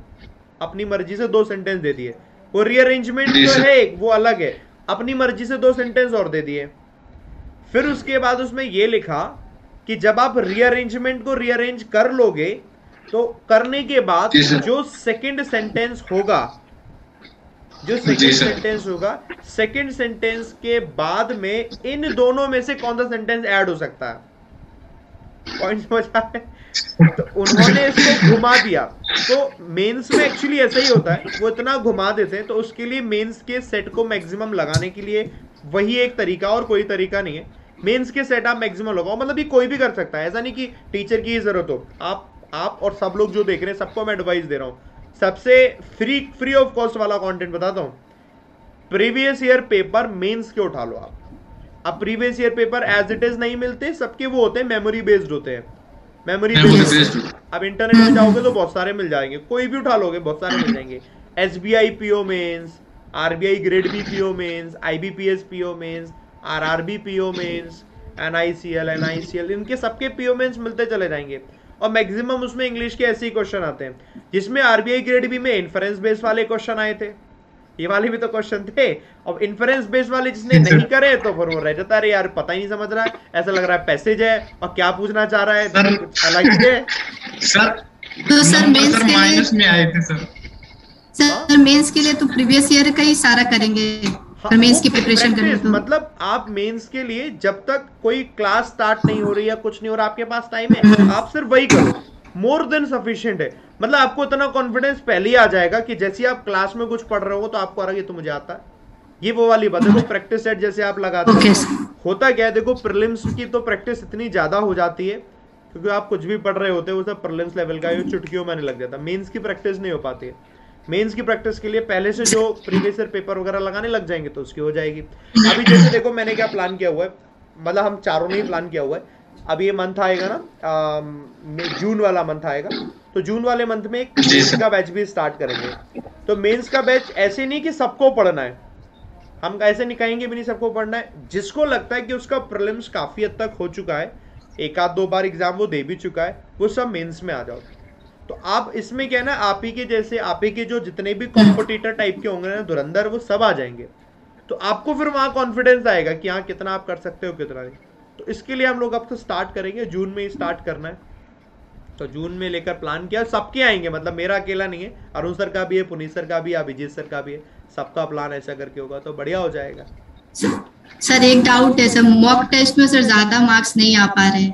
अपनी मर्जी से 2 सेंटेंस दे दिए। वो रीअरेंजमेंट जो है वो अलग है, अपनी मर्जी से 2 सेंटेंस और दे दिए। फिर उसके बाद उसमें ये लिखा कि जब आप रीअरेंजमेंट को रीअरेंज कर लोगे तो करने के बाद जो सेकंड सेंटेंस होगा, सेकंड सेंटेंस के बाद में इन दोनों में से कौन सा सेंटेंस ऐड हो सकता है। पॉइंट समझ आ रहा है? तो उन्होंने इसको घुमा दिया। तो मेंस में एक्चुअली ऐसा ही होता है, वो इतना घुमा देते हैं। तो उसके लिए मेंस के सेट को मैक्सिमम लगाने के लिए वही एक तरीका, और कोई तरीका नहीं है। मेंस के सेट आप मैक्सिमम लगाओ, मतलब ये कोई भी कर सकता है, ऐसा नहीं कि टीचर की जरूरत हो। आप और सब लोग जो देख रहे हैं सबको मैं एडवाइस दे रहा हूँ। सबसे फ्री ऑफ कॉस्ट वाला कंटेंट बताता हूँ, प्रीवियस ईयर पेपर मेंस के उठा लो आप। अब previous year paper as it is नहीं मिलते, सबके वो होते हैं मेमोरी बेस्ड होते हैं, मेमोरी बेस्ड। अब इंटरनेट में जाओगे तो बहुत सारे मिल जाएंगे, कोई भी उठा लोगे बहुत सारे मिल जाएंगे। SBI PO mains, RBI grade B PO mains, IBPS PO mains, RRB PO mains, NICL, इनके सबके पीओ मेंस मिलते चले जाएंगे। और मैक्सिमम उसमें इंग्लिश के ऐसे ही क्वेश्चन आते हैं, जिसमें आरबीआई ग्रेड बी में इन्फरेंस बेस्ड वाले क्वेश्चन आए थे, ये वाले भी तो क्वेश्चन थे। अब इन्फरेंस बेस्ड वाले जिसने नहीं करे तो फिर वो रह जाता है, यार पता ही नहीं समझ रहा है, ऐसा लग रहा है पैसेज है और क्या पूछना चाह रहा है अलग ही है। सर माइनस में आए थे सर मेंस के लिए तो प्रीवियस ईयर का ही सारा करेंगे। मेंस की प्रिपरेशन करने तो मतलब आप मेंस के लिए जब तक कोई क्लास स्टार्ट नहीं हो रही है, कुछ नहीं हो रहा, आपके पास टाइम है, आप सिर्फ वही करो, मोर देन सफिशिएंट है। मतलब आपको इतना कॉन्फिडेंस पहले ही आ जाएगा कि जैसे आप क्लास में कुछ पढ़ रहे हो तो आपको आ रहा है ये तो मुझे आता है। ये वो वाली बात है। तो प्रैक्टिस सेट जैसे आप लगाते हो, होता क्या है, देखो प्रीलिम्स की तो प्रैक्टिस इतनी ज्यादा हो जाती है क्योंकि आप कुछ भी पढ़ रहे होते हो वो सब प्रीलिम्स लेवल का चुटकियों में लग जाता है। मेंस की प्रैक्टिस नहीं हो पाती है। मेंस की प्रैक्टिस के लिए पहले से जो प्रीवियस ईयर पेपर वगैरह लगाने लग जाएंगे तो उसकी हो जाएगी। अभी जैसे देखो मैंने क्या प्लान किया हुआ है, मतलब हम चारों ने ही प्लान किया हुआ है। अभी ये मंथ आएगा ना, जून वाला मंथ आएगा, तो जून वाले मंथ में एक मेंस का बैच भी स्टार्ट करेंगे। तो मेंस का बैच ऐसे नहीं कि सबको पढ़ना है, हम ऐसे नहीं कहेंगे भी नहीं सबको पढ़ना है। जिसको लगता है कि उसका प्रीलिम्स काफी हद तक हो चुका है, 1-2 बार एग्जाम वो दे भी चुका है, वो सब मेंस में आ जाओ। तो आप इसमें क्या है ना, आप ही के जैसे आप ही के जो जितने भी कॉम्पिटिटर टाइप के होंगे ना धुरंधर, वो सब आ जाएंगे। तो आपको फिर वहां कॉन्फिडेंस आएगा कि हाँ कितना आप कर सकते हो कितना नहीं। तो इसके लिए हम लोग अब तो स्टार्ट करेंगे, जून में ही स्टार्ट करना है। तो जून में लेकर प्लान किया, सबके आएंगे, मतलब मेरा अकेला नहीं है, अरुण सर का भी है, पुनीत सर का भी है, अभिजीत सर का भी है, सबका प्लान ऐसा करके होगा तो बढ़िया हो जाएगा। सर एक डाउट है सर, मॉक टेस्ट में सर ज्यादा मार्क्स नहीं आ पा रहे।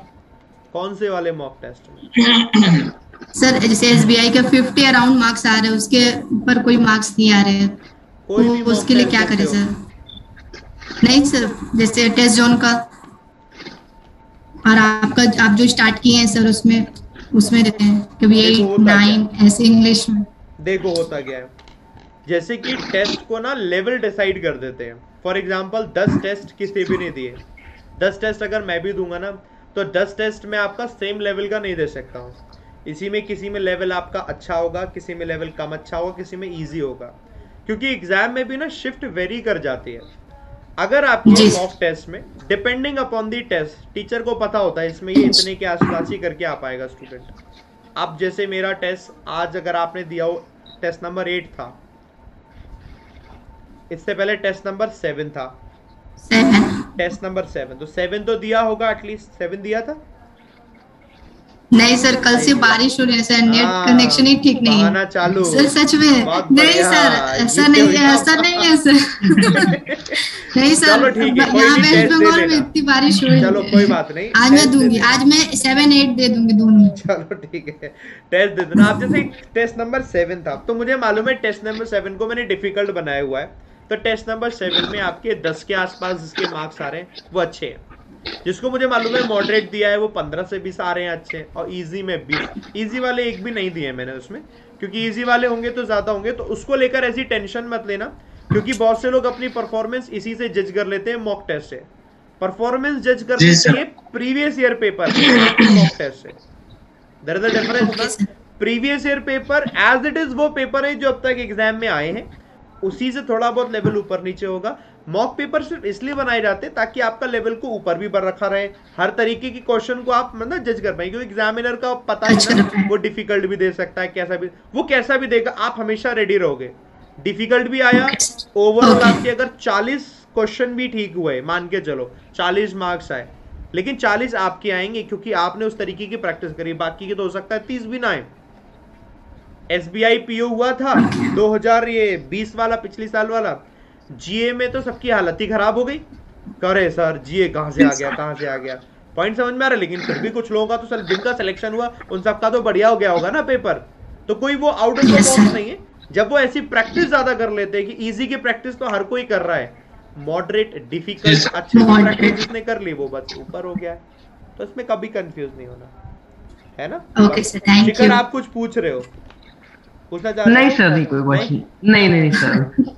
कौन से वाले मॉक टेस्ट में? सर जैसे एसबीआई का 50 अराउंड मार्क्स आ रहे हैं, उसके ऊपर कोई मार्क्स नहीं आ रहे हैं, कोई भी तो मॉक उसके लिए टेस्ट क्या देते करें हो? सर? नहीं सर, जैसे टेस्ट जोन का, और आपका आप जो स्टार्ट किए हैं सर, उसमें उसमें रहते हैं कभी देखो 8 होता क्या 9 है, ऐसे इंग्लिश में। देखो होता क्या है, जैसे कि टेस्ट को ना लेवल डिसाइड कर देते हैं। फॉर एग्जांपल 10 टेस्ट किसी भी नहीं दिए, 10 टेस्ट अगर मैं भी दूंगा ना, तो 10 टेस्ट में आपका सेम लेवल का नहीं दे सकता हूँ। इसी में किसी में लेवल आपका अच्छा होगा, किसी में लेवल कम अच्छा होगा, किसी में इजी होगा, क्योंकि एग्जाम में भी ना शिफ्ट वेरी कर जाती है। अगर आपके जी मॉक टेस्ट में depending upon the test, teacher को पता होता है इसमें ये इतने के आसपास ही करके आ पाएगा स्टूडेंट। अब जैसे मेरा टेस्ट आज अगर आपने दिया हो, टेस्ट नंबर 8 था, इससे पहले टेस्ट नंबर 7 था, 7। टेस्ट नंबर 7, तो 7 तो दिया होगा, एटलीस्ट 7 दिया था। नहीं सर, कल नहीं से दिया। बारिश हो रही है सर, नेट कनेक्शन हाँ, ही ठीक नहीं बहाना है चालू। सर, सच बहुत में। नहीं बढ़िया, सर, ऐसा ये हो नहीं है, गया ऐसा नहीं है सर। नहीं सर, चलो ठीक है, कोई यहाँ नहीं, वेस्ट टेस्ट दे बंगाल में लेना। इतनी बारिश हो रही चलो है। कोई बात नहीं, आज मैं टेस्ट दे दूंगी, देना। आज मैं 7 8 दे दूंगी दोनों। चलो ठीक है, टेस्ट दे देना आप। जैसे टेस्ट नंबर 7 था, तो मुझे मालूम है टेस्ट नंबर 7 को मैंने डिफिकल्ट बनाया हुआ है, तो टेस्ट नंबर 7 में आपके 10 के आसपास जिसके मार्क्स आ रहे हैं वो अच्छे हैं। जिसको मुझे मालूम है मॉडरेट दिया है वो 15 से 20 आ रहे हैं अच्छे, और इजी में 20। इजी वाले एक भी नहीं दिए मैंने उसमें, क्योंकि इजी वाले होंगे तो ज्यादा होंगे, तो उसको लेकर ऐसी टेंशन मत लेना, क्योंकि बहुत से लोग अपनी परफॉर्मेंस इसी से जज कर लेते हैं, मॉक टेस्ट से। परफॉर्मेंस जज जी करनी सर। चाहिए प्रीवियस ईयर पेपर से, ना कि मॉक टेस्ट से। There is a difference okay ना। Sir. Previous year paper as it is वो पेपर है जो अब तक एग्जाम में आए हैं, उसी से थोड़ा बहुत लेवल ऊपर नीचे होगा। मॉक पेपर सिर्फ इसलिए बनाए जाते हैं ताकि आपका लेवल को ऊपर भी बर रखा रहे, हर तरीके की क्वेश्चन को आप मतलब जज कर पाए, क्योंकि एग्जामिनर का पता नहीं अच्छा ना, रखा है। वो डिफिकल्ट भी दे सकता है, कैसा भी वो कैसा भी देगा, आप हमेशा रेडी रहोगे। डिफिकल्ट भी आया, ओके सर। Overall okay. आपके अगर 40 क्वेश्चन भी ठीक हुए, मान के चलो 40 मार्क्स आए, लेकिन 40 आपके आएंगे क्योंकि आपने उस तरीके की प्रैक्टिस करी, बाकी के तो हो सकता है 30 भी ना आए। एसबीआई पीओ हुआ था 2020 वाला, पिछली साल वाला, जीए में तो सबकी हालत ही खराब हो गई, करे सर जीए कहां से आ गया, कहां से आ गया। पॉइंट समझ में आ रहा है, लेकिन फिर भी कुछ लोगों का तो जिनका सिलेक्शन हुआ उन सबका तो बढ़िया हो गया होगा ना पेपर, तो कोई वो out of the yes box sir. नहीं है। जब वो ऐसी प्रैक्टिस ज्यादा कर लेते हैं कि इजी की प्रैक्टिस तो हर कोई कर रहा है, मॉडरेट डिफिकल्ट अच्छे की प्रैक्टिस मॉडरेट। जिसने कर ली वो बस ऊपर हो गया, तो इसमें कभी कंफ्यूज नहीं होना है ना। Okay sir, thank Shikhar you. आप कुछ पूछ रहे हो, पूछना चाहते नहीं हो? सर, नहीं कोई नहीं? क्वेश्चन नहीं, नहीं नहीं सर।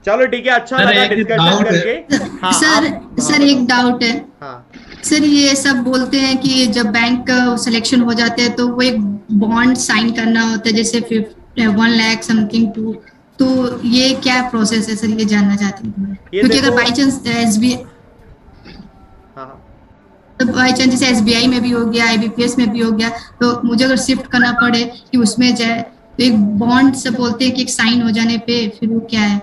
चलो ठीक है, अच्छा सर लगा एक डिस्कशन डाउट है। करके। हाँ सर आप, हाँ सर एक बताओ। डाउट है हाँ सर, ये सब बोलते हैं कि जब बैंक का सिलेक्शन हो जाते हैं तो वो एक बॉन्ड साइन करना होता है, जैसे 1 लाख समथिंग टू, तो ये क्या प्रोसेस है सर, ये जानना चाहती हूँ, ये क्योंकि अगर देखो, बाई चांस एसबीआई, हाँ हाँ तो बाई चांस जैसे एसबीआई में भी हो गया, आईबीपीएस में भी हो गया, तो मुझे अगर शिफ्ट करना पड़े कि उसमें जाए, तो एक बॉन्ड से बोलते हैं कि एक साइन हो जाने पे फिर वो क्या है?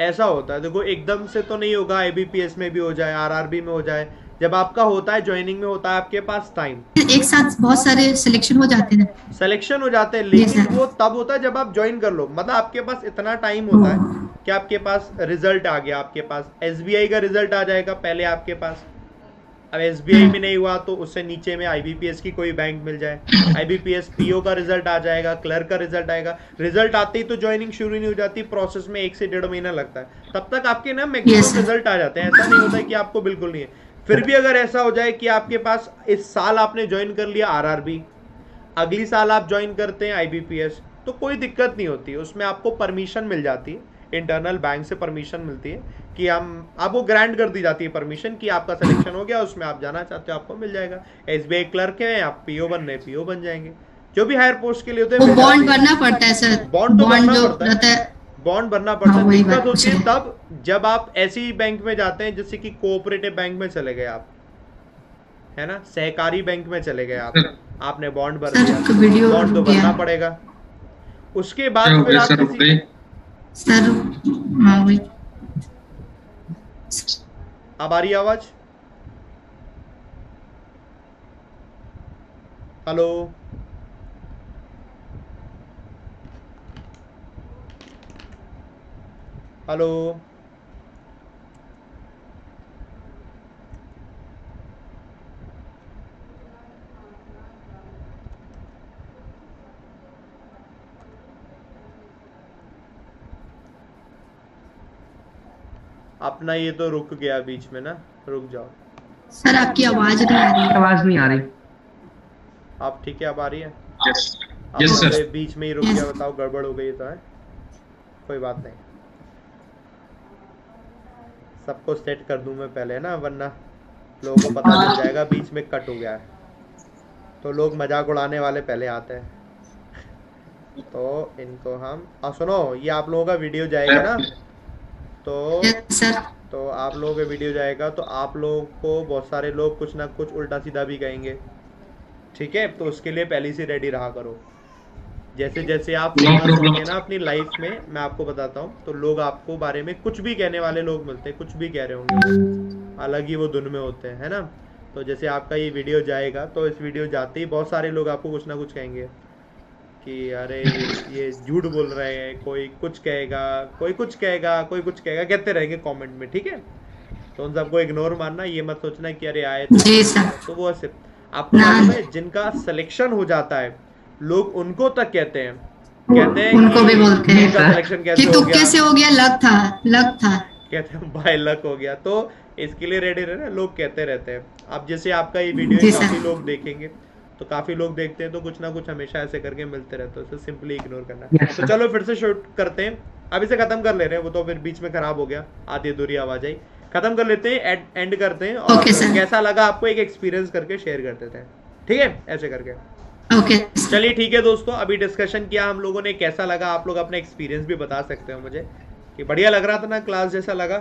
ऐसा होता है, देखो एकदम से तो नहीं होगा, आईबीपीएस में भी हो जाए, आरआरबी में हो जाए, जब आपका होता है ज्वाइनिंग में होता है आपके पास टाइम, एक साथ बहुत सारे सिलेक्शन हो जाते हैं। सिलेक्शन हो जाते हैं, जी लेकिन सर। वो तब होता है जब आप ज्वाइन कर लो, मतलब आपके पास इतना टाइम होता है ओह, कि आपके पास रिजल्ट आ गया, आपके पास एसबीआई का रिजल्ट आ जाएगा पहले आपके पास। अब एसबीआई में नहीं हुआ तो उससे नीचे में आईबीपीएस की कोई बैंक मिल जाए, आईबीपीएस पीओ का रिजल्ट आ जाएगा, क्लर्क का रिजल्ट आएगा। रिजल्ट आते ही तो ज्वाइनिंग शुरू नहीं हो जाती, प्रोसेस में 1 से 1.5 महीना लगता है, तब तक आपके ना Yes, मैक्सिमम sir. रिजल्ट आ जाते हैं। ऐसा नहीं होता है कि आपको बिल्कुल नहीं है। फिर भी अगर ऐसा हो जाए कि आपके पास इस साल आपने ज्वाइन कर लिया आरआरबी, अगली साल आप ज्वाइन करते हैं आईबीपीएस, तो कोई दिक्कत नहीं होती, उसमें आपको परमिशन मिल जाती है, इंटरनल बैंक से परमिशन मिलती है कि हम आपको ग्रांट कर दी जाती है परमिशन कि आपका सिलेक्शन हो गया, उसमें आप जाना चाहते हो आपको मिल जाएगा। एसबीआई क्लर्क है, आप पीओ बनने पीओ बन जाएंगे, जो भी हायर पोस्ट के लिए होते वो हैं बॉन्ड भरना पड़ता है सर, बॉन्ड तो बॉन्ड भरना जो पड़ता रहता है, है। बॉन्ड भरना पड़ता हाँ है। वही दिक्कत बात पूछ होती है रहे। तब जब आप ऐसी बैंक में जाते हैं जैसे कि कोऑपरेटिव बैंक में चले गए आप, है ना, सहकारी बैंक में चले गए आप, आपने बॉन्ड भर सर दिया, वीडियो बॉन्ड तो रुक गया भरना पड़ेगा, उसके क्या बाद हो फिर गया आप सर, किसी, भाई? सर। हाँ वही। अब आ रही है आवाज? हेलो हेलो अपना ये तो रुक गया बीच में ना, रुक जाओ सर आपकी आवाज नहीं आ रही। आवाज नहीं आ रही। आप ठीक है, अब आ रही है? Yes sir. बीच में ही रुक गया, बताओ गड़बड़ हो गई तो है, कोई बात नहीं, सबको सेट कर दूं मैं पहले ना, वरना लोगों को पता चल जाएगा बीच में कट हो गया है, तो लोग मजाक उड़ाने वाले पहले आते हैं। तो इनको हम सुनो, ये आप लोगों का वीडियो जाएगा ना, तो आप लोगों का वीडियो जाएगा तो आप लोगों को बहुत सारे लोग कुछ ना कुछ उल्टा सीधा भी कहेंगे, ठीक है? तो उसके लिए पहले से रेडी रहा करो। जैसे जैसे आप फेमस होंगे ना अपनी लाइफ में, मैं आपको बताता हूँ, तो लोग आपको बारे में कुछ भी कहने वाले लोग मिलते हैं, कुछ भी कह रहे होंगे, अलग ही वो धुन में होते हैं, है ना? तो जैसे आपका ये वीडियो जाएगा तो इस वीडियो जाते ही बहुत सारे लोग आपको कुछ ना कुछ कहेंगे कि अरे ये झूठ बोल रहे हैं, कोई कुछ कहेगा, कोई कुछ कहेगा, कोई कुछ कहेगा, कहते रहेंगे कमेंट में, ठीक है? तो उन सबको इग्नोर मारना, ये मत सोचना कि अरे आए तो वो सिर्फ आपको मालूम है जिनका सिलेक्शन हो जाता है लोग उनको तक कहते हैं उनको भी बोलते हैं सिलेक्शन कि तू कैसे हो गया, लक था कहते हैं भाई लक हो गया। तो इसके लिए रेडी रहना, लोग कहते रहते हैं। अब जैसे आपका ये वीडियो काफी लोग देखेंगे, तो काफी लोग देखते हैं तो कुछ ना कुछ हमेशा ऐसे करके मिलते रहते हैं, तो सिंपली इग्नोर करना। तो चलो फिर से शूट करते हैं, अब इसे खत्म कर ले रहे हैं, वो तो फिर बीच में खराब हो गया, आधी अधूरी आवाज आई, खत्म कर लेते हैं, एंड करते हैं, और कैसा लगा आपको एक एक्सपीरियंस करके शेयर कर देते हैं, ठीक है? ऐसे करके चलिए ठीक है दोस्तों, अभी डिस्कशन किया हम लोगों ने, कैसा लगा आप लोग अपना एक्सपीरियंस भी बता सकते हो मुझे, कि बढ़िया लग रहा था ना, क्लास जैसा लगा?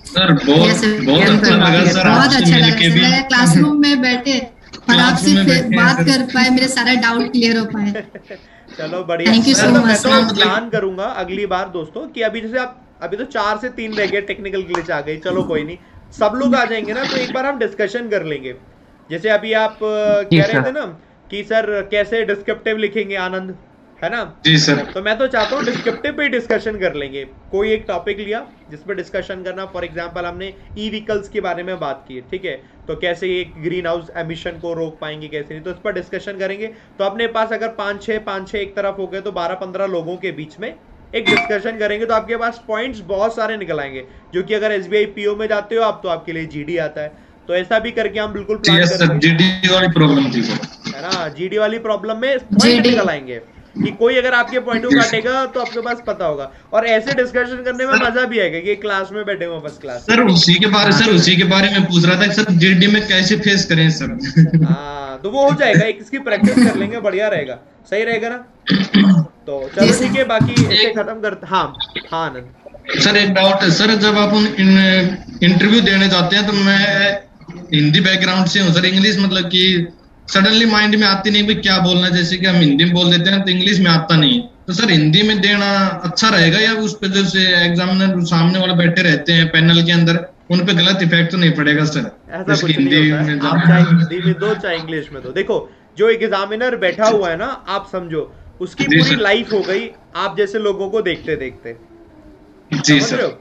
सर बहुत अच्छा लगा सर, बहुत अच्छा लगा क्लासरूम में बैठे और आपसे बात कर पाए, मेरे सारे डाउट क्लियर हो पाए। चलो बढ़िया, मैं तो प्लान करूंगा अगली बार दोस्तों कि अभी जैसे आप अभी तो 4 से 3 रह गए, टेक्निकल ग्लिच आ गई, चलो कोई नहीं, सब लोग आ जाएंगे ना, तो एक बार हम डिस्कशन कर लेंगे। जैसे अभी आप कह रहे थे ना कि सर कैसे डिस्क्रिप्टिव लिखेंगे आनंद, है ना? जी सर। तो मैं तो चाहता हूँ डिस्क्रिप्टिव पे डिस्कशन कर लेंगे, कोई एक टॉपिक लिया जिस पर डिस्कशन करना। फॉर एग्जांपल हमने ई व्हीकल्स के बारे में बात की, ठीक है? तो कैसे एक ग्रीन हाउस एमिशन को रोक पाएंगे, कैसे नहीं, तो इस पर डिस्कशन करेंगे। तो अपने पास अगर 5-6 एक तरफ हो गए तो 12-15 लोगों के बीच में एक डिस्कशन करेंगे, तो आपके पास पॉइंट्स बहुत सारे निकल आएंगे, जो कि अगर SBI PO में जाते हो आप तो आपके लिए GD आता है। तो ऐसा भी करके हम बिल्कुल प्लान करेंगे। GD वाली प्रॉब्लम थी है ना, GD वाली प्रॉब्लम में पॉइंट निकल आएंगे कि कोई अगर आपके पॉइंट को काटेगा तो आपके पास पता होगा, और ऐसे डिस्कशन करने में मजा भी आएगा कि क्लास में बैठे हो फर्स्ट क्लास। सर उसी के बारे में पूछ रहा था सर, GD में कैसे फेस करें सर? हाँ तो वो हो जाएगा, एक इसकी प्रैक्टिस कर लेंगे, बढ़िया रहेगा, सही रहेगा ना? तो चलो ठीक है, बाकी इसे खत्म करते। हाँ आनंद सर एक डाउट है सर, जब आप इंटरव्यू देने जाते हैं, तो मैं हिंदी बैकग्राउंड से हूँ सर, इंग्लिश मतलब कि सडनली माइंड में आती नहीं भाई क्या बोलना, जैसे कि हम हिंदी में बोल देते हैं तो इंग्लिश में आता नहीं, तो सर हिंदी में देना अच्छा रहेगा, या उस पे जैसे एग्जामिनर सामने वाले बैठे रहते हैं पैनल के अंदर, उन पे गलत इफेक्ट तो नहीं पड़ेगा सर? ऐसा कुछ नहीं होता है, आप चाहे हिंदी में दो चाहे इंग्लिश में दो। देखो जो एग्जामिनर बैठा हुआ है ना, आप समझो उसकी पूरी लाइफ हो गई आप जैसे लोगों को देखते देखते, जी सर।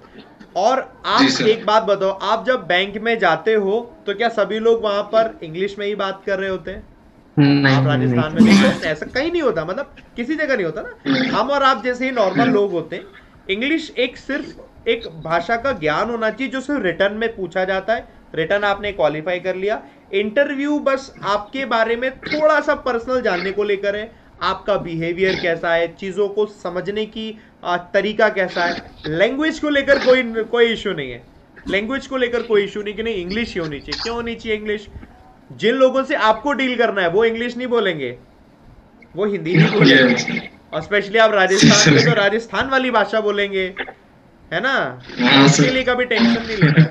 और आप एक बात बताओ, आप जब बैंक में जाते हो तो क्या सभी लोग वहां पर इंग्लिश में ही बात कर रहे होते हैं? आप राजस्थान में देखो ऐसा कहीं नहीं होता, मतलब किसी जगह नहीं होता ना। हम और आप जैसे ही नॉर्मल लोग होते हैं, इंग्लिश एक सिर्फ एक भाषा का ज्ञान होना चाहिए जो सिर्फ रिटर्न में पूछा जाता है, रिटर्न आपने क्वालिफाई कर लिया। इंटरव्यू बस आपके बारे में थोड़ा सा पर्सनल जानने को लेकर है, आपका बिहेवियर कैसा है, चीजों को समझने की तरीका कैसा है। लैंग्वेज को लेकर कोई इशू नहीं है, लैंग्वेज को लेकर कोई इशू नहीं कि नहीं इंग्लिश ही होनी चाहिए। क्यों होनी चाहिए इंग्लिश? जिन लोगों से आपको डील करना है वो इंग्लिश नहीं बोलेंगे, वो हिंदी ही बोलेंगे, और स्पेशली आप राजस्थान में तो राजस्थान वाली भाषा बोलेंगे, है ना? उसके लिए कभी टेंशन नहीं लेना,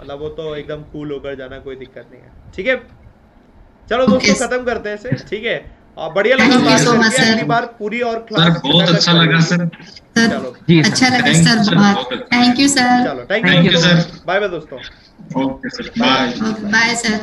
मतलब वो तो एकदम कूल होकर जाना, कोई दिक्कत नहीं है, ठीक है? चलो दोस्तों खत्म करते हैं इसे, ठीक है? और बढ़िया लगा बात करके, अगली बार पूरी और क्लास बहुत अच्छा लगा सर। चलो अच्छा लगा सर, बहुत थैंक यू सर। चलो thank you sir, bye bye दोस्तों। Okay sir, bye bye sir.